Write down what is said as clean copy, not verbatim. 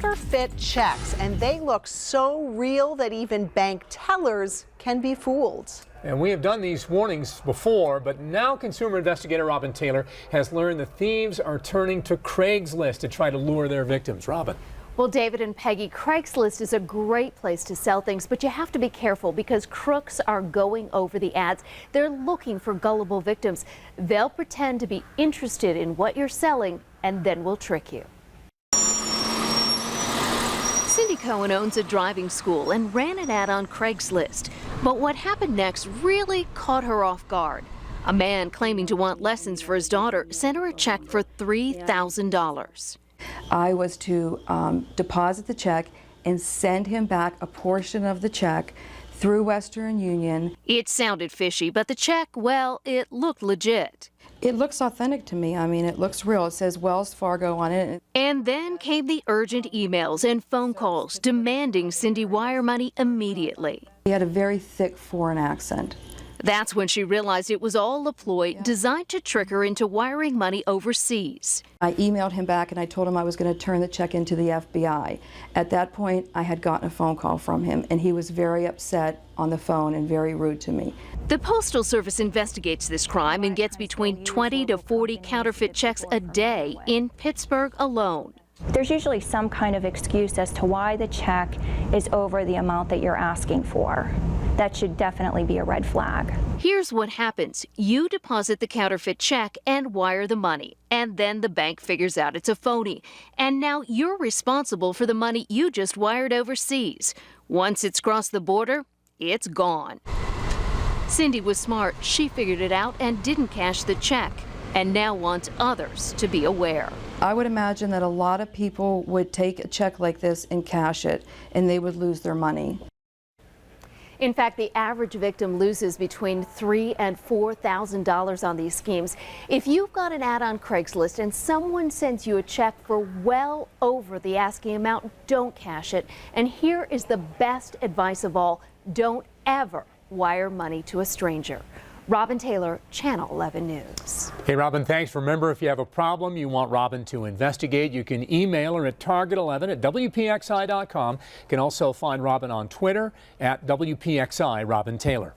counterfeit checks, and they look so real that even bank tellers can be fooled. And we have done these warnings before, but now consumer investigator Robin Taylor has learned the thieves are turning to Craigslist to try to lure their victims. Robin. Well, David and Peggy, Craigslist is a great place to sell things, but you have to be careful because crooks are going over the ads. They're looking for gullible victims. They'll pretend to be interested in what you're selling and then will trick you. Cindy Cohen owns a driving school and ran an ad on Craigslist. But what happened next really caught her off guard. A man claiming to want lessons for his daughter sent her a check for $3,000. I was to deposit the check and send him back a portion of the check through Western Union. It sounded fishy, but the check, well, it looked legit. It looks authentic to me. I mean, it looks real. It says Wells Fargo on it. And then came the urgent emails and phone calls demanding Cindy wire money immediately. He had a very thick foreign accent. That's when she realized it was all a ploy designed to trick her into wiring money overseas. I emailed him back and I told him I was going to turn the check into the FBI. At that point, I had gotten a phone call from him, and he was very upset on the phone and very rude to me. The Postal Service investigates this crime and gets between 20 to 40 counterfeit checks a day in Pittsburgh alone. There's usually some kind of excuse as to why the check is over the amount that you're asking for. That should definitely be a red flag. Here's what happens. You deposit the counterfeit check and wire the money, and then the bank figures out it's a phony. And now you're responsible for the money you just wired overseas. Once it's crossed the border, it's gone. Cindy was smart. She figured it out and didn't cash the check, and now wants others to be aware. I would imagine that a lot of people would take a check like this and cash it, and they would lose their money. In fact, the average victim loses between $3,000 and $4,000 on these schemes. If you've got an ad on Craigslist and someone sends you a check for well over the asking amount, don't cash it. And here is the best advice of all. Don't ever wire money to a stranger. Robin Taylor, Channel 11 News. Hey, Robin, thanks. Remember, if you have a problem you want Robin to investigate, you can email her at target11@WPXI.com. You can also find Robin on Twitter at WPXI Robin Taylor.